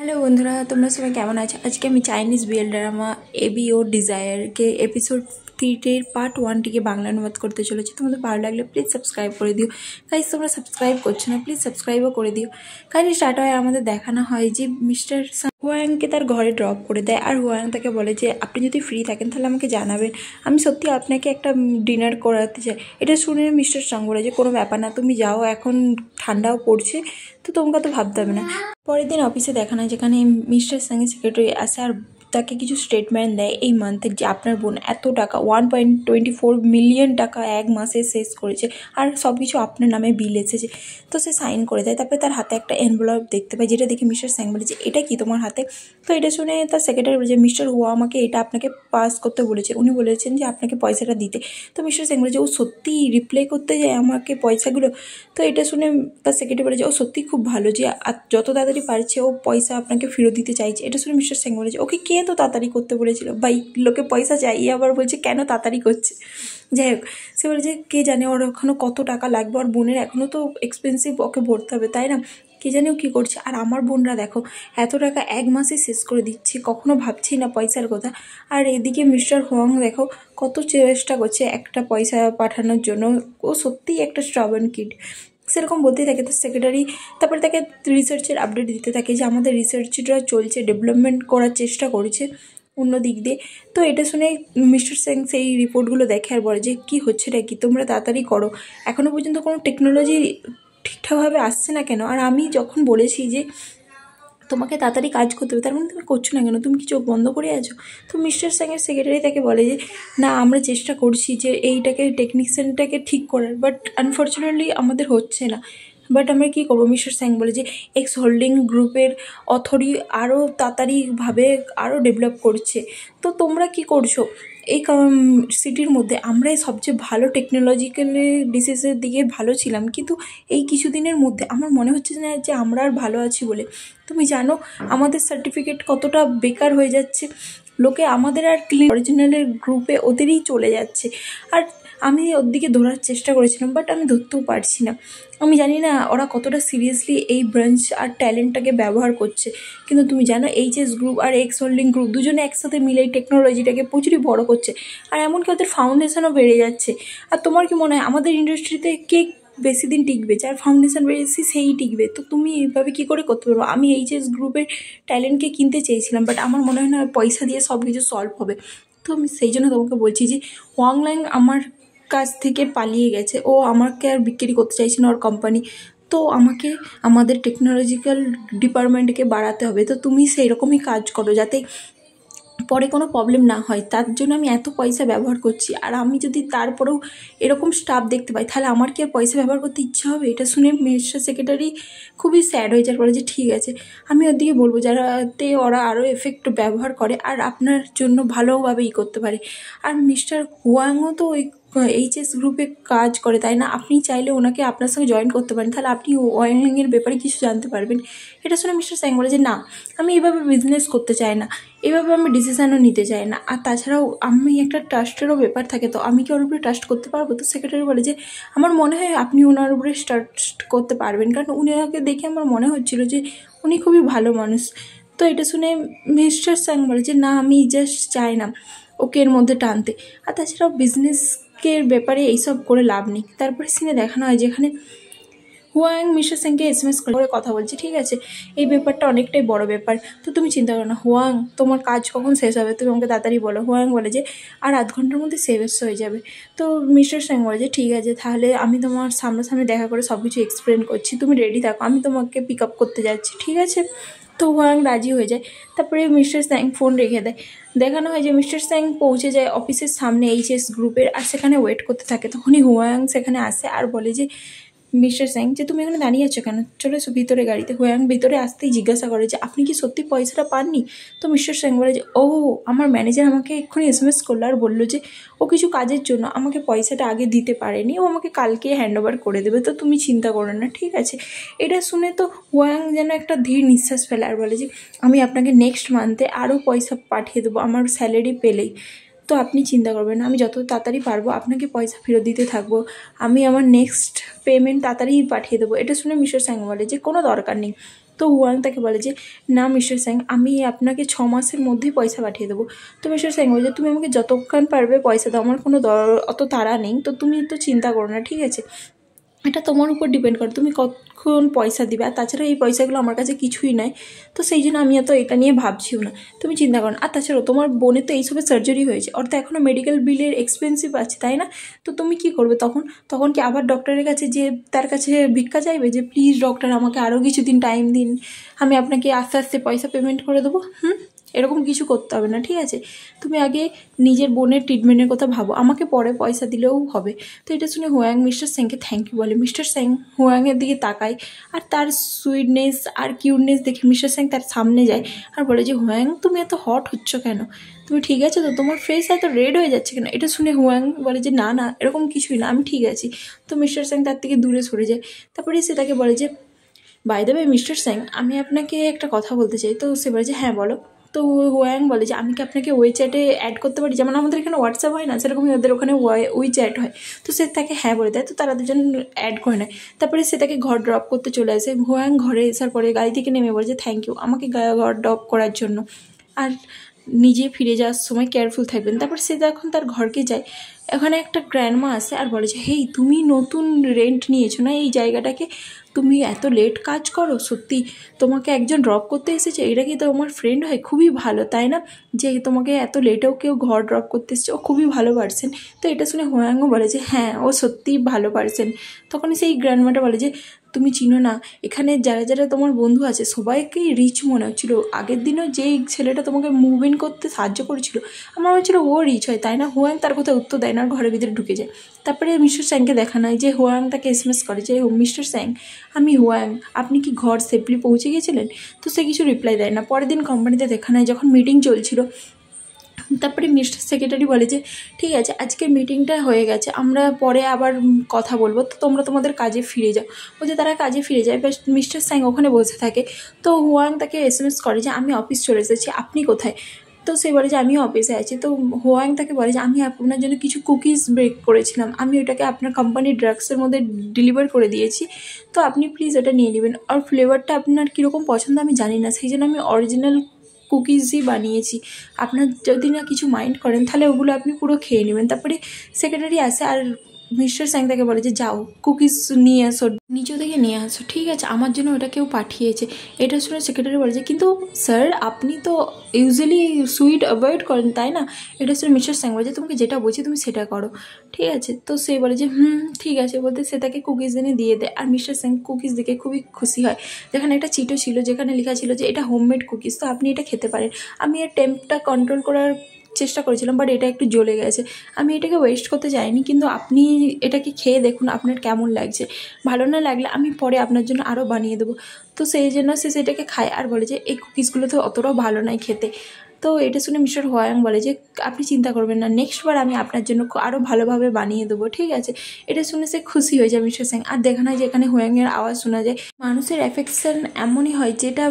Hello বন্ধুরা, তোমরা সবাই কেমন আছো? আজকে আমি চাইনিজ বিএল ড্রামা এবিও ডিজায়ারকে এপিসোড 3 পার্ট 1টিকে বাংলা অনুবাদ করতে চলেছি। তোমাদের ভালো লাগলে প্লিজ সাবস্ক্রাইব করে দিও। গাইস, তোমরা সাবস্ক্রাইব করছো না, প্লিজ সাবস্ক্রাইবও করে দিও। কাহিনী স্টার্ট হয়, আমাদের দেখানো হয় যে মিস্টার হুয়াংকে তার ঘরে ড্রপ করে দেয়, আর হুয়াং তাকে বলে যে আপনি যদি ফ্রি থাকেন তাহলে আমাকে জানাবেন, আমি সত্যি আপনাকে একটা ডিনার করাতে চাই। এটা শুনে মিস্টার সাং বলে যে কোনো ব্যাপার না, তুমি যাও, এখন ঠান্ডাও পড়ছে, তো তোমাকে তো ভাবতে হবে না। পরের দিন অফিসে দেখানো হয় যেখানে মিস্টার সাংয়ের সেক্রেটারি আসে আর তাকে কিছু স্টেটমেন্ট দেয় এই মান্থের, যে আপনার বোন এত টাকা 1.24 মিলিয়ন টাকা এক মাসে শেষ করেছে আর সব কিছু আপনার নামে বিল এসেছে। তো সে সাইন করে দেয়। তারপরে তার হাতে একটা এনভেলপ দেখতে পায়, যেটা দেখে মিস্টার স্যাং বলে যে এটা কি তোমার হাতে? তো এটা শুনে তার সেক্রেটারি বলে যে মিস্টার হুয়া আমাকে এটা আপনাকে পাস করতে বলেছে, উনি বলেছেন যে আপনাকে পয়সাটা দিতে। তো মিস্টার স্যাং বলে যে ও সত্যি রিপ্লাই করতে যায় আমাকে পয়সাগুলো। তো এটা শুনে তার সেক্রেটারি বলে যে ও সত্যি খুব ভালো, যে যত তাড়াতাড়ি পারছে ও পয়সা আপনাকে ফেরত দিতে চাইছে। এটা শুনে মিস্টার স্যাং বলে যে ওকে কে তো তাড়াতাড়ি করতে বলেছিল, ভাই লোকে পয়সা চাই, আবার বলছে কেন তাড়াতাড়ি করছে। যাই হোক, সে বলে যে কে জানে ওর এখনও কত টাকা লাগবে, ওর বোনের এখনও তো এক্সপেন্সিভ ওকে ভরতে হবে, তাই না? কে জানে ও কী করছে। আর আমার বোনরা দেখো এত টাকা এক মাসে শেষ করে দিচ্ছে, কখনো ভাবছি না পয়সার কথা। আর এদিকে মিস্টার হোয়াং দেখো কত চেষ্টা করছে একটা পয়সা পাঠানোর জন্য, ও সত্যিই একটা স্ট্রাবন কিড। সেরকম বলতেই থাকে তার সেক্রেটারি। তারপরে তাকে রিসার্চের আপডেট দিতে থাকে যে আমাদের রিসার্চটা চলছে, ডেভেলপমেন্ট করার চেষ্টা করছে অন্য দিক দিয়ে। তো এটা শুনে মিস্টার সেং সেই রিপোর্টগুলো দেখে আর বলে যে কী হচ্ছেটা কি, তোমরা তাড়াতাড়ি করো, এখনও পর্যন্ত কোনো টেকনোলজি ঠিকঠাকভাবে আসছে না কেন? আর আমি যখন বলেছি যে তোমাকে তাড়াতাড়ি কাজ করতে হবে, তার মানে তুমি করছো না কেন? তুমি কি চোখ বন্ধ করে আছো? তো মিস্টার স্যাংয়ের সেক্রেটারি তাকে বলে যে না, আমরা চেষ্টা করছি যে এইটাকে টেকনিশিয়ানটাকে ঠিক করার, বাট আনফর্চুনেটলি আমাদের হচ্ছে না। বাট আমরা কী করবো? মিস্টার স্যাং বলে যে এক্স হোল্ডিং গ্রুপের অথরি আরও তাড়াতাড়িভাবে আরও ডেভেলপ করছে, তো তোমরা কি করছো? এই সিটির মধ্যে আমরাই সবচেয়ে ভালো টেকনোলজিক্যালি ডিসিসের দিকে ভালো ছিলাম, কিন্তু এই কিছুদিনের মধ্যে আমার মনে হচ্ছে না যে আমরা আর ভালো আছি বলে। তুমি জানো আমাদের সার্টিফিকেট কতটা বেকার হয়ে যাচ্ছে, লোকে আমাদের আর ক্লিন অরিজিনালের গ্রুপে ওদেরই চলে যাচ্ছে। আর আমি ওর দিকে ধরার চেষ্টা করেছিলাম, বাট আমি ধরতেও পারছি না। আমি জানি না ওরা কতটা সিরিয়াসলি এই ব্রাঞ্চ আর ট্যালেন্টটাকে ব্যবহার করছে, কিন্তু তুমি জানো এইচএস গ্রুপ আর এক্স হোল্ডিং গ্রুপ দুজনে একসাথে মিলে এই টেকনোলজিটাকে প্রচুরই বড় করছে, আর এমনকি ওদের ফাউন্ডেশনও বেড়ে যাচ্ছে। আর তোমার কি মনে হয় আমাদের ইন্ডাস্ট্রিতে কে বেশি দিন টিকবে? যার ফাউন্ডেশন বেড়েছে সেই টিকবে। তো তুমি এইভাবে কী করে করতে পারবো? আমি এইচএস গ্রুপের ট্যালেন্টকে কিনতে চেয়েছিলাম, বাট আমার মনে হয় না পয়সা দিয়ে সব কিছু সলভ হবে। তো আমি সেই জন্য তোমাকে বলছি যে ওয়াংল্যাং আমার কাছ থেকে পালিয়ে গেছে, ও আমাকে আর বিক্রি করতে চাইছে না ওর কোম্পানি। তো আমাকে আমাদের টেকনোলজিক্যাল ডিপার্টমেন্টকে বাড়াতে হবে। তো তুমি সেই রকমই কাজ করো যাতে পরে কোনো প্রবলেম না হয়, তার জন্য আমি এত পয়সা ব্যবহার করছি। আর আমি যদি তারপরেও এরকম স্টাফ দেখতে পাই তাহলে আমার কি আর পয়সা ব্যবহার করতে ইচ্ছা হবে? এটা শুনে মিস্টার সেক্রেটারি খুবই স্যাড হয়ে যাওয়ার পরে যে ঠিক আছে, আমি ওদিকে বলবো যাতে ওরা আরও এফেক্ট ব্যবহার করে আর আপনার জন্য ভালোভাবে করতে পারে। আর মিস্টার হুয়াংও তো ওই এইচএস গ্রুপে কাজ করে, তাই না? আপনি চাইলে ওনাকে আপনার সঙ্গে জয়েন করতে পারেন, তাহলে আপনি ওয়াংল্যাংয়ের ব্যাপারে কিছু জানতে পারবেন। এটা শুনে মিস্টার স্যাং বলে যে না, আমি এভাবে বিজনেস করতে চাই না, এভাবে আমি ডিসিশানও নিতে চাই না। আর তাছাড়াও আমি একটা ট্রাস্টেরও ব্যাপার থাকে, তো আমি কি ওর উপরে ট্রাস্ট করতে পারবো? তো সেক্রেটারি বলে যে আমার মনে হয় আপনি ওনার উপরে ট্রাস্ট করতে পারবেন, কারণ উনাকে দেখে আমার মনে হচ্ছিল যে উনি খুবই ভালো মানুষ। তো এটা শুনে মিস্টার স্যাং বলে যে না, আমি জাস্ট চাই না ওকে এর মধ্যে টানতে। আর তাছাড়াও বিজনেসকে ব্যাপারে এইসব করে লাভ নেই। তারপরে সিনে দেখানো হয় যেখানে হুয়াং মিস্টার সেংকে এসএমএস করে কথা বলছে, ঠিক আছে এই ব্যাপারটা অনেকটাই বড় ব্যাপার, তো তুমি চিন্তা করো না। হুয়াং, তোমার কাজ কখন শেষ হবে? তুমি আমাকে তাড়াতাড়ি বলো। হুয়াং বলে যে আর আধ ঘন্টার মধ্যে শেষ হয়ে যাবে। তো মিস্টার সেং বলে যে ঠিক আছে, তাহলে আমি তোমার সামনাসামনি দেখা করে সব কিছু এক্সপ্লেন করছি, তুমি রেডি থাকো, আমি তোমাকে পিক আপ করতে যাচ্ছি, ঠিক আছে? তো হুয়াং রাজি হয়ে যায়। তারপরে মিস্টার স্যাং ফোন রেখে দেয়। দেখানো হয় যে মিস্টার স্যাং পৌঁছে যায় অফিসের সামনে এইচএস গ্রুপের, আর সেখানে ওয়েট করতে থাকে। তখনই হুয়াং সেখানে আসে আর বলে যে মিস্টার স্যাং যে তুমি এখানে দাঁড়িয়ে আছো কেন, চলে এসো ভিতরে গাড়িতে। হুয়াং ভিতরে আসতেই জিজ্ঞাসা করে যে আপনি কি সত্যি পয়সাটা পাননি? তো মিস্টার স্যাং বলে যে ও, আমার ম্যানেজার আমাকে এক্ষুনি এসএমএস করলো আর বললো যে ও কিছু কাজের জন্য আমাকে পয়সাটা আগে দিতে পারেনি, ও আমাকে কালকে হ্যান্ড ওভার করে দেবে, তো তুমি চিন্তা করো না, ঠিক আছে? এটা শুনে তো হুয়াং যেন একটা ধীর নিঃশ্বাস ফেলে আর বলে যে আমি আপনাকে নেক্সট মান্থে আরও পয়সা পাঠিয়ে দেবো আমার স্যালারি পেলেই, তো আপনি চিন্তা করবেন না, আমি যত তাড়াতাড়ি পারবো আপনাকে পয়সা ফেরত দিতে থাকবো, আমি আমার নেক্সট পেমেন্ট তাড়াতাড়ি পাঠিয়ে দেবো। এটা শুনে মিস্টার স্যাং বলে যে কোনো দরকার নেই, তো হুয়াং তাকে বলে যে না মিস্টার স্যাং, আমি আপনাকে 6 মাসের মধ্যেই পয়সা পাঠিয়ে দেবো। তো মিস্টার স্যাং বলে যে তুমি আমাকে যতক্ষণ পারবে পয়সা দাও, আমার কোনো অত তাড়া নেই, তো তুমি তো চিন্তা করো না, ঠিক আছে, এটা তোমার উপর ডিপেন্ড করে তুমি কতক্ষণ পয়সা দিবে। আর তাছাড়া এই পয়সাগুলো আমার কাছে কিছুই নাই, তো সেই জন্য আমি এত এটা নিয়ে ভাবছিও না, তুমি চিন্তা করো না। আর তাছাড়াও তোমার বোনের তো এইসবের সার্জারি হয়েছে, ওর তো এখনও মেডিকেল বিলের এক্সপেন্সিভ আছে, তাই না? তো তুমি কি করবে তখন? তখন কি আবার ডক্টরের কাছে যে তার কাছে ভিক্ষা চাইবে যে প্লিজ ডক্টর আমাকে আরও কিছুদিন টাইম দিন, আমি আপনাকে আস্তে আস্তে পয়সা পেমেন্ট করে দেবো? এরকম কিছু করতে হবে না, ঠিক আছে? তুমি আগে নিজের বোনের ট্রিটমেন্টের কথা ভাবো, আমাকে পরে পয়সা দিলেও হবে। তো এটা শুনে হুয়াং মিস্টার স্যাংকে থ্যাংক ইউ বলে। মিস্টার স্যাং হুয়াংয়ের দিকে তাকায়, আর তার সুইটনেস আর কিউটনেস দেখে মিস্টার স্যাং তার সামনে যায় আর বলে যে হুয়াং তুমি এত হট হচ্ছ কেন, তুমি ঠিক আছে তো, তোমার ফেস এত রেড হয়ে যাচ্ছে কেন? এটা শুনে হুয়াং বলে যে না না এরকম কিছুই না, আমি ঠিক আছি। তো মিস্টার স্যাং তার থেকে দূরে সরে যায়। তারপরে সে তাকে বলে যে by the way mister Sang, আমি আপনাকে একটা কথা বলতে চাই। তো সে বলে যে হ্যাঁ বলো। তো হুয়াং বলে যে আমি কি আপনাকে ওই চ্যাটে অ্যাড করতে পারি, যেমন আমাদের এখানে হোয়াটসঅ্যাপ হয় না, সেরকমই ওদের ওখানে ওই চ্যাট হয়। তো সে তাকে হ্যাঁ বলে দেয়, তো তারা দুজন অ্যাড করে নেয়। তারপরে সে তাকে ঘর ড্রপ করতে চলে আসে। হুয়াং ঘরে আসার পরে গাড়ি থেকে নেমে বলে যে থ্যাংক ইউ আমাকে ঘর ড্রপ করার জন্য, আর নিজে ফিরে যাওয়ার সময় কেয়ারফুল থাকবেন। তারপর সে যখন তার ঘরকে যায়, এখানে একটা গ্র্যান্ডমা আসে আর বলে যে হেই তুমি নতুন রেন্ট নিয়েছো না এই জায়গাটাকে, তুমি এত লেট কাজ করো, সত্যি তোমাকে একজন ড্রপ করতে এসেছে, এটা কি তোমার ফ্রেন্ড হয়? খুবই ভালো তাই না, যে তোমাকে এত লেটেও কেউ ঘর ড্রপ করতে এসেছে, ও খুবই ভালো পারসেন। তো এটা শুনে হোয়াংও বলে যে হ্যাঁ ও সত্যিই ভালো পারসেন। তখন সেই গ্র্যান্ডমাটা বলে যে তুমি চিনো না, এখানে যারা যারা তোমার বন্ধু আছে সবাইকেই রিচ মনে হচ্ছিলো, আগের দিনও যেই ছেলেটা তোমাকে মুভ ইন করতে সাহায্য করেছিল আমার মনে হচ্ছিলো ও রিচ হয়, তাই না? হুয়াং তার কথা উত্তর দেয় না, আর ঘরের ভিতরে ঢুকে যায়। তারপরে মিস্টার স্যাংকে দেখা নাই যে হুয়াং তাকে এসএমএস করে যে মিস্টার স্যাং আমি হুয়াং, আপনি কি ঘর সেফলি পৌঁছে গিয়েছিলেন? তো সে কিছু রিপ্লাই দেয় না। পরের দিন কোম্পানিতে দেখা নাই যখন মিটিং চলছিল, তারপরে মিস্টার সেক্রেটারি বলে যে ঠিক আছে আজকের মিটিংটা হয়ে গেছে, আমরা পরে আবার কথা বলবো, তো তোমরা তোমাদের কাজে ফিরে যাও। বলছে তারা কাজে ফিরে যায়, বেশ মিস্টার স্যাং ওখানে বসে থাকে। তো হুয়াং তাকে এসএমএস করে যে আমি অফিস চলে এসেছি, আপনি কোথায়? তো সে বলে যে আমিও অফিসে আছি। তো হুয়াং তাকে বলে যে আমি আপনার জন্য কিছু কুকিজ বেক করেছিলাম, আমি ওটাকে আপনার কোম্পানির ড্রাগসের মধ্যে ডেলিভার করে দিয়েছি, তো আপনি প্লিজ ওটা নিয়ে নেবেন। আর ফ্লেভারটা আপনার কীরকম পছন্দ আমি জানি না, সেই জন্য আমি অরিজিনাল কুকিজই বানিয়েছি, আপনার যদি না কিছু মাইন্ড করেন তাহলে ওগুলো আপনি পুরো খেয়ে নেবেন। তারপরে সেক্রেটারি আসে আর মিস্টার স্যাং তাকে বলে যে যাও কুকিজ নিয়ে আসো, নিচে থেকে নিয়ে আসো, ঠিক আছে, আমার জন্য ওটা কেউ পাঠিয়েছে। এটা শুনে সেক্রেটারি বলে যে কিন্তু স্যার আপনি তো ইউজুয়ালি সুইট অ্যাভয়েড করেন তাই না? এটা শুনে মিস্টার স্যাং বলে যে তোমাকে যেটা বলছি তুমি সেটা করো, ঠিক আছে? তো সে বলে যে ঠিক আছে বলতে সে তাকে কুকিজ এনে দিয়ে দেয়। আর মিস্টার স্যাং কুকিজ দেখে খুবই খুশি হয়, যেখানে একটা চিটও ছিল যেখানে লেখা ছিল যে এটা হোমমেড কুকিজ, তো আপনি এটা খেতে পারেন। আমি এর টেম্পটা কন্ট্রোল করার চেষ্টা করেছিলাম, বাট এটা একটু জ্বলে গেছে, আমি এটাকে ওয়েস্ট করতে চাইনি, কিন্তু আপনি এটাকে খেয়ে দেখুন আপনার কেমন লাগছে, ভালো না লাগলে আমি পরে আপনার জন্য আরও বানিয়ে দেবো। তো সেই জন্য সে সেটাকে খায় আর বলে যে এই কুকিজগুলো তো অতটাও ভালো নয় খেতে। তো এটা শুনে মিস্টার হোয়াং বলে যে আপনি চিন্তা করবেন না, নেক্সট বার আমি আপনার জন্য আরও ভালোভাবে বানিয়ে দেবো, ঠিক আছে? এটা শুনে সে খুশি হয়ে যায় মিস্টার স্যাং। আর দেখা যায় যে এখানে হোয়াংয়ের আওয়াজ শোনা যায়। মানুষের অ্যাফেকশন এমনই হয় যেটা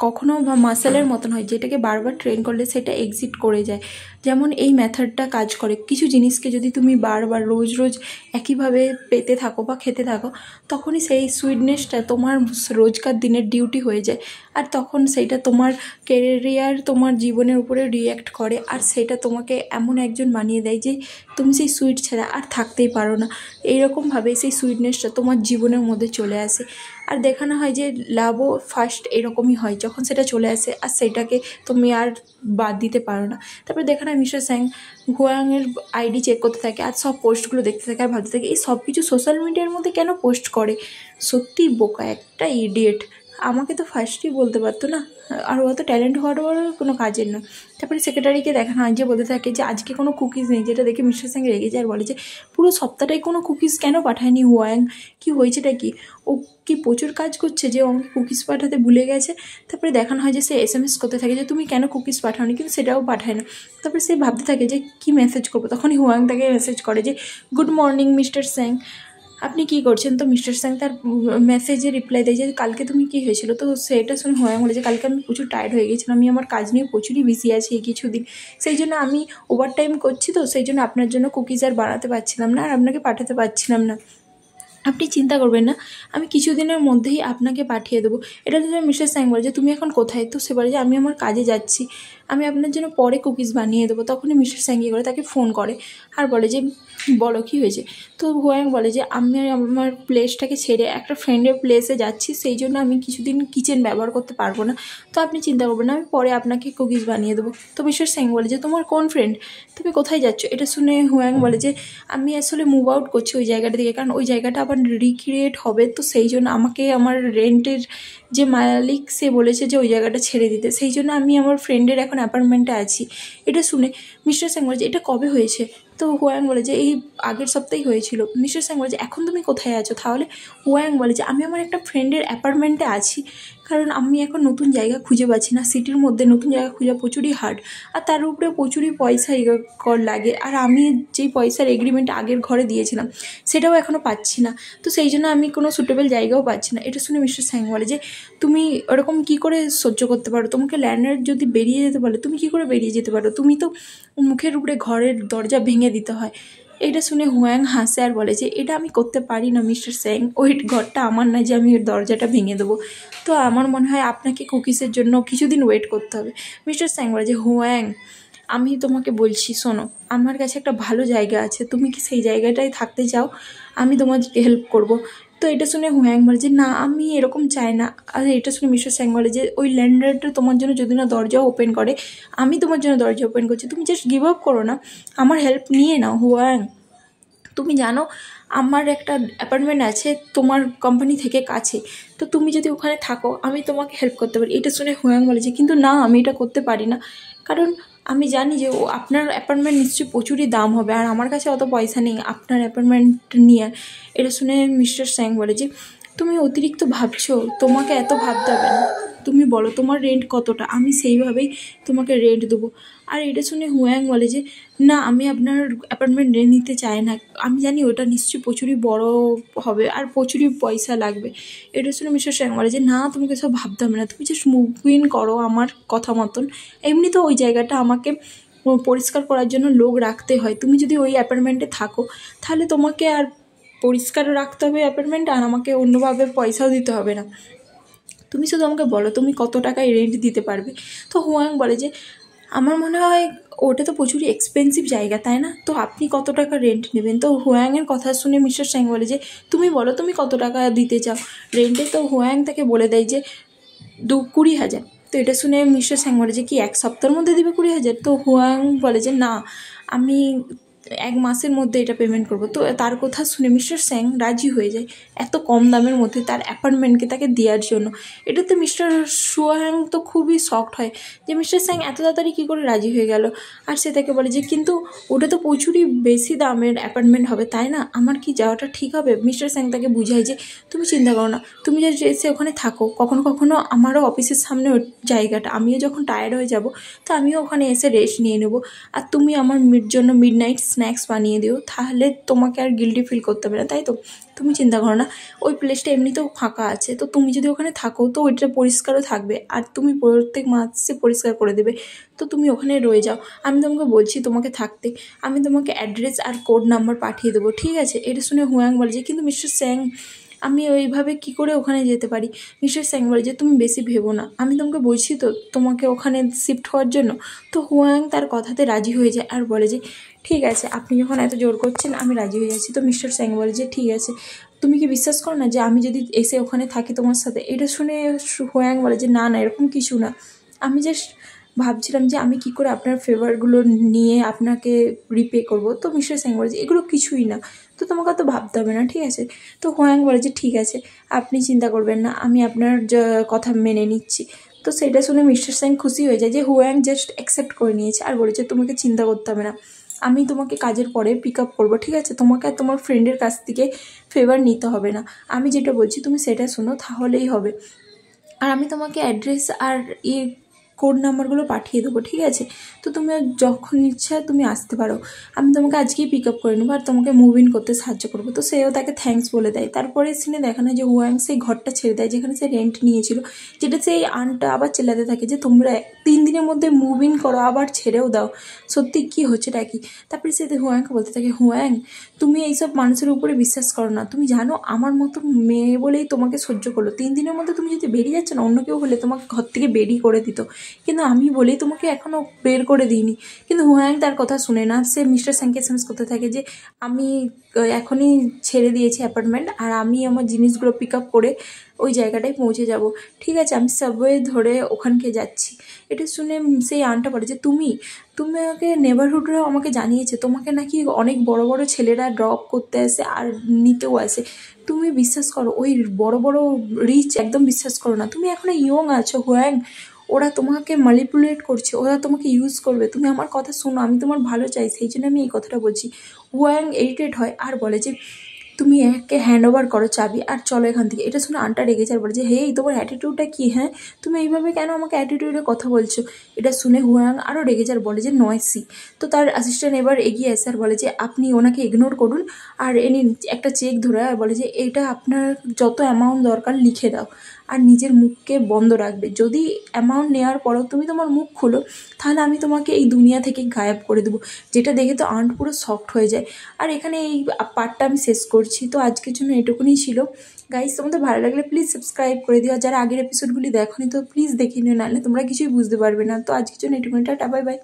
কখনো বা মাসেলের মতন হয়, যেটাকে বারবার ট্রেন করলে সেটা এক্সিট করে যায়। যেমন এই মেথডটা কাজ করে, কিছু জিনিসকে যদি তুমি বারবার রোজ রোজ একইভাবে পেতে থাকো বা খেতে থাকো, তখনই সেই সুইটনেসটা তোমার রোজকার দিনের ডিউটি হয়ে যায়, আর তখন সেইটা তোমার ক্যারিয়ার তোমার জীবনের উপরে রিয়্যাক্ট করে, আর সেটা তোমাকে এমন একজন বানিয়ে দেয় যে তুমি সেই সুইট ছাড়া আর থাকতেই পারো না। এইরকমভাবে সেই সুইটনেসটা তোমার জীবনের মধ্যে চলে আসে। আর দেখানো হয় যে লাভও ফার্স্ট এরকমই হয়, যখন সেটা চলে আসে আর সেটাকে তুমি আর বাদ দিতে পারো না। তারপরে দেখানো হয় মিস্টার স্যাং হুয়াংয়ের আইডি চেক করতে থাকে আর সব পোস্টগুলো দেখতে থাকে আর ভাবতে থাকে এই সব কিছু সোশ্যাল মিডিয়ার মধ্যে কেন পোস্ট করে, সত্যিই বোকা একটা ইডিয়েট, আমাকে তো ফার্স্টই বলতে পারতো না, আর অত ট্যালেন্ট হওয়ার কোনো কাজের না। তারপরে সেক্রেটারিকে দেখানো হয় যে বলতে থাকে যে আজকে কোনো কুকিজ নেই, যেটা দেখে মিস্টার স্যাং রেগে যায় আর বলে যে পুরো সপ্তাহটাই কোনো কুকিজ কেন পাঠায়নি হুয়াং, কি হয়েছেটা কি, ও কি প্রচুর কাজ করছে যে আমাকে কুকিজ পাঠাতে ভুলে গেছে? তারপরে দেখানো হয় যে সে এসএমএস করতে থাকে যে তুমি কেন কুকিজ পাঠাওনি, কিন্তু সেটাও পাঠায় না। তারপরে সে ভাবতে থাকে যে কি মেসেজ করবো, তখনই হুয়াং তাকে মেসেজ করে যে গুড মর্নিং মিস্টার স্যাং, আপনি কী করছেন? তো মিস্টার স্যাং তার মেসেজে রিপ্লাই দেয় যে কালকে তুমি কী হয়েছিল? তো সেটা শুনে হুয়াং বলে যে কালকে আমি প্রচুর টায়ার্ড হয়ে গেছিলাম, আমি আমার কাজ নিয়ে প্রচুরই বিজি আছি এই কিছুদিন, সেই জন্য আমি ওভারটাইম করছি, তো সেই জন্য আপনার জন্য কুকিজ আর বানাতে পারছিলাম না আর আপনাকে পাঠাতে পারছিলাম না। আপনি চিন্তা করবেন না, আমি কিছুদিনের মধ্যেই আপনাকে পাঠিয়ে দেবো। এটা তো মিস্টার স্যাং বলে যে তুমি এখন কোথায়? তো সে বলে যে আমি আমার কাজে যাচ্ছি, আমি আপনার জন্য পরে কুকিজ বানিয়ে দেবো। তখনই মিস্টার স্যাং কী করে তাকে ফোন করে আর বলে যে বলো কী হয়েছে। তো হুয়াং বলে যে আমি আমার প্লেসটাকে ছেড়ে একটা ফ্রেন্ডের প্লেসে যাচ্ছি, সেই জন্য আমি কিছুদিন কিচেন ব্যবহার করতে পারবো না। তো আপনি চিন্তা করবেন না, আমি পরে আপনাকে কুকিজ বানিয়ে দেবো। তো মিস্টার স্যাং বলে যে তোমার কোন ফ্রেন্ড, তুমি কোথায় যাচ্ছ? এটা শুনে হুয়াং বলে যে আমি আসলে মুভ আউট করছি ওই জায়গাটা থেকে, কারণ ওই জায়গাটা আবার রিক্রিয়েট হবে, তো সেই জন্য আমাকে আমার রেন্টের যে মালিক সে বলেছে যে ওই জায়গাটা ছেড়ে দিতে, সেই জন্য আমি আমার ফ্রেন্ডের এখন অ্যাপার্টমেন্টে আছি। এটা শুনে মিস্টার স্যাং বলে যে এটা কবে হয়েছে? তো হুয়াং বলে যে এই আগের সপ্তাহেই হয়েছিল। মিস্টার স্যাং বলে যে এখন তুমি কোথায় আছো তাহলে? হুয়াং বলে যে আমি আমার একটা ফ্রেন্ডের অ্যাপার্টমেন্টে আছি, কারণ আমি এখন নতুন জায়গা খুঁজে পাচ্ছি না, সিটির মধ্যে নতুন জায়গা খুঁজে প্রচুরই হার্ড, আর তার উপরে প্রচুরই পয়সা কর লাগে, আর আমি যেই পয়সার এগ্রিমেন্ট আগের ঘরে দিয়েছিলাম সেটাও এখনও পাচ্ছি না, তো সেই জন্য আমি কোনো সুটেবল জায়গাও পাচ্ছি না। এটা শুনে মিস্টার স্যাং বলে যে তুমি ওরকম কী করে সহ্য করতে পারো? তোমাকে ল্যান্ডলর্ড যদি বেরিয়ে যেতে বলে তুমি কী করে বেরিয়ে যেতে পারো? তুমি তো মুখের উপরে ঘরের দরজা ভেঙে দিতে হয়। এটা শুনে হুয়াং হাসে আর বলে যে এটা আমি করতে পারি না মিস্টার স্যাং, ওই ঘরটা আমার না যে আমি ওই দরজাটা ভেঙে দেবো। তো আমার মনে হয় আপনাকে কুকিজের জন্য কিছুদিন ওয়েট করতে হবে। মিস্টার স্যাং বলে যে হুয়াং আমি তোমাকে বলছি শোনো, আমার কাছে একটা ভালো জায়গা আছে, তুমি কি সেই জায়গাটায় থাকতে চাও? আমি তোমাদেরকে হেল্প করব। তো এটা শুনে হুয়াং বলে যে না আমি এরকম চাই না। আর এটা শুনে মিস্টার স্যাং বলে যে ওই ল্যান্ডলর্ডটা তোমার জন্য যদি না দরজা ওপেন করে, আমি তোমার জন্য দরজা ওপেন করছি, তুমি জাস্ট গিভ আপ করো না, আমার হেল্প নিয়ে নাও। হুয়াং তুমি জানো আমার একটা অ্যাপার্টমেন্ট আছে তোমার কোম্পানি থেকে কাছে, তো তুমি যদি ওখানে থাকো আমি তোমাকে হেল্প করতে পারি। এটা শুনে হুয়াং বলে যে কিন্তু না আমি এটা করতে পারি না, কারণ আমি জানি যে ও আপনার অ্যাপার্টমেন্ট নিশ্চয়ই প্রচুরই দাম হবে, আর আমার কাছে অত পয়সা নেই আপনার অ্যাপার্টমেন্ট নিয়ে। এটা শুনে মিস্টার স্যাং বলে যে তুমি অতিরিক্ত ভাবছো, তোমাকে এত ভাবতে হবে না, তুমি বলো তোমার রেন্ট কতটা, আমি সেইভাবেই তোমাকে রেন্ট দেবো। আর এটা শুনে হুয়াং বলে যে না আমি আপনার অ্যাপার্টমেন্ট রেন্ট নিতে চাই না, আমি জানি ওটা নিশ্চয়ই প্রচুরই বড় হবে আর প্রচুরই পয়সা লাগবে। এটা শুনে মিস্টার স্যাং বলে যে না তোমাকে সব ভাবতে হবে না, তুমি জাস্ট মুভ ইন করো আমার কথা মতন, এমনি তো ওই জায়গাটা আমাকে পরিষ্কার করার জন্য লোক রাখতে হয়, তুমি যদি ওই অ্যাপার্টমেন্টে থাকো তাহলে তোমাকে আর পরিষ্কারও রাখতে হবে অ্যাপার্টমেন্ট, আর আমাকে অন্যভাবে পয়সাও দিতে হবে না, তুমি শুধু আমাকে বলো তুমি কত টাকায় রেন্ট দিতে পারবে। তো হুয়াং বলে যে আমার মনে হয় ওটা তো প্রচুরই এক্সপেন্সিভ জায়গা তাই না, তো আপনি কত টাকা রেন্ট নেবেন? তো হুয়াংয়ের কথা শুনে মিস্টার স্যাং বলে যে তুমি বলো তুমি কত টাকা দিতে চাও রেন্টে। তো হুয়াং তাকে বলে দেয় যে 20,000। তো এটা শুনে মিস্টার স্যাং বলে যে কি 1 সপ্তাহের মধ্যে দিবে 20,000? তো হুয়াং বলে যে না আমি 1 মাসের মধ্যে এটা পেমেন্ট করবো। তো তার কথা শুনে মিস্টার স্যাং রাজি হয়ে যায় এত কম দামের মধ্যে তার অ্যাপার্টমেন্টকে তাকে দেওয়ার জন্য। এটাতে মিস্টার হুয়াং তো খুবই শকড হয় যে মিস্টার স্যাং এত তাড়াতাড়ি কী করে রাজি হয়ে গেল। আর সে তাকে বলে যে কিন্তু ওটা তো প্রচুরই বেশি দামের অ্যাপার্টমেন্ট হবে তাই না, আমার কি যাওয়াটা ঠিক হবে? মিস্টার স্যাং তাকে বুঝায় যে তুমি চিন্তা করো না, তুমি যদি এসে ওখানে থাকো, কখনো কখনো আমারও অফিসের সামনে ওই জায়গাটা, আমিও যখন টায়ার্ড হয়ে যাব তো আমিও ওখানে এসে রেস্ট নিয়ে নেবো, আর তুমি আমার জন্য মিডনাইট স্ন্যাক্স বানিয়ে দিও, তাহলে তোমাকে আর গিল্টি ফিল করতে হবে না, তাই তো? তুমি চিন্তা করো না, ওই প্লেসটা এমনিতেও ফাঁকা আছে, তো তুমি যদি ওখানে থাকো তো ওইটা পরিষ্কারও থাকবে, আর তুমি প্রত্যেক মাসে পরিষ্কার করে দেবে, তো তুমি ওখানে রয়ে যাও। আমি তোমাকে বলছি তোমাকে থাকতে, আমি তোমাকে অ্যাড্রেস আর কোড নাম্বার পাঠিয়ে দেবো, ঠিক আছে? এটা শুনে হুয়াং বলে যে কিন্তু মিস্টার স্যাং আমি ওইভাবে কি করে ওখানে যেতে পারি? মিস্টার স্যাং বলে যে তুমি বেশি ভেবো না, আমি তোমাকে বলছি তো তোমাকে ওখানে শিফট হওয়ার জন্য। তো হুয়াং তার কথাতে রাজি হয়ে যায় আর বলে যে ঠিক আছে আপনি যখন এত জোর করছেন আমি রাজি হয়ে যাচ্ছি। তো মিস্টার স্যাং বলে যে ঠিক আছে, তুমি কি বিশ্বাস করো না যে আমি যদি এসে ওখানে থাকি তোমার সাথে? এটা শুনে হুয়াং বলে যে না না এরকম কিছু না, আমি জাস্ট ভাবছিলাম যে আমি কি করে আপনার ফেভারগুলো নিয়ে আপনাকে রিপে করব। তো মিস্টার স্যাং বলে যে এগুলো কিছুই না, তো তোমাকে অত ভাবতে হবে না, ঠিক আছে? তো হুয়াং বলে যে ঠিক আছে আপনি চিন্তা করবেন না, আমি আপনার কথা মেনে নিচ্ছি। তো সেটা শুনে মিস্টার স্যাং খুশি হয়ে যায় যে হুয়াং জাস্ট অ্যাকসেপ্ট করে নিয়েছে, আর বলেছে তোমাকে চিন্তা করতে হবে না, আমি তোমাকে কাজের পরে পিক আপ করবো, ঠিক আছে? তোমাকে আর তোমার ফ্রেন্ডের কাছ থেকে ফেভার নিতে হবে না, আমি যেটা বলছি তুমি সেটা শোনো তাহলেই হবে। আর আমি তোমাকে অ্যাড্রেস আর কোড নাম্বারগুলো পাঠিয়ে দেবো, ঠিক আছে? তো তুমি যখন ইচ্ছা তুমি আসতে পারো, আমি তোমাকে আজকেই পিক আপ করে নেবো আর তোমাকে মুভ ইন করতে সাহায্য করবো। তো সেও তাকে থ্যাঙ্কস বলে দেয়। তারপরে সিনে দেখানো যে হুয়াং সেই ঘরটা ছেড়ে দেয় যেখানে সে রেন্ট নিয়েছিল, যেটা সেই আনটা আবার চেল্লাতে থাকে যে তোমরা 3 দিনের মধ্যে মুভ ইন করো, আবার ছেড়েও দাও, সত্যি কি হচ্ছেটা কি? তারপরে সে হুয়াংকে বলতে থাকে, হুয়াং তুমি এইসব মানুষের উপরে বিশ্বাস করো না, তুমি জানো আমার মতো মেয়ে বলেই তোমাকে সহ্য করলো, 3 দিনের মধ্যে তুমি যদি বেরিয়ে যাচ্ছ না, অন্য কেউ হলে তোমাকে ঘর থেকে বেরিয়ে করে দিত, কিন্তু আমি বলেই তোমাকে এখনও বের করে দিইনি। কিন্তু হুয়াং তার কথা শুনে না, সে মিস্টার স্যাংকে এসএমএস করতে থাকে যে আমি এখনই ছেড়ে দিয়েছি অ্যাপার্টমেন্ট আর আমি আমার জিনিসগুলো পিক আপ করে ওই জায়গাটায় পৌঁছে যাব, ঠিক আছে? আমি সাবওয়ে ধরে ওখানকে যাচ্ছি। এটা শুনে সেই আনটা বলে যে তুমি আমাকে নেবারহুডরাও আমাকে জানিয়েছে তোমাকে নাকি অনেক বড় বড় ছেলেরা ড্রপ করতে আসে আর নিতেও আসে, তুমি বিশ্বাস করো ওই বড় বড় রিচ একদম বিশ্বাস করো না, তুমি এখনো ইয়ং আছো হুয়াং, ওরা তোমাকে ম্যানিপুলেট করছে, ওরা তোমাকে ইউজ করবে, তুমি আমার কথা শোনো, আমি তোমার ভালো চাই, সেই জন্য আমি এই কথাটা বলছি। ওয়াং ইরিটেট হয় আর বলে যে তুমি একে হ্যান্ড ওভার করো চাবি আর চলো এখান থেকে। এটা শুনে আনটা রেগে যায়, বলে যে হেই তোমার অ্যাটিটিউডটা কী? হ্যাঁ, তুমি এইভাবে কেন আমাকে অ্যাটিটিউডে কথা বলছো? এটা শুনে হুয়াং আরও রেগে যায়, বলে যে নয়সি। তো তার অ্যাসিস্ট্যান্ট এবার এগিয়ে আসে আর বলে যে আপনি ওনাকে ইগনোর করুন আর এনি একটা চেক ধরে আর বলে যে এটা আপনার যত অ্যামাউন্ট দরকার লিখে দাও আর নিজের মুখকে বন্ধ রাখবে, যদি অ্যামাউন্ট নেওয়ার পরও তুমি তোমার মুখ খোলো তাহলে আমি তোমাকে এই দুনিয়া থেকে গায়েব করে দেবো। যেটা দেখে তো আন্ট পুরো শকড হয়ে যায়। আর এখানে এই পার্টটা আমি শেষ করছি। তো আজকের জন্য এটুকুনি ছিল গাইস, তোমাদের ভালো লাগলে প্লিজ সাবস্ক্রাইব করে দিও, আর যারা আগের এপিসোডগুলি দেখোনি তো প্লিজ দেখে নিও, নাহলে তোমরা কিছুই বুঝতে পারবে না। তো আজকের জন্য এটুকুনি, টাটা, বাই বাই।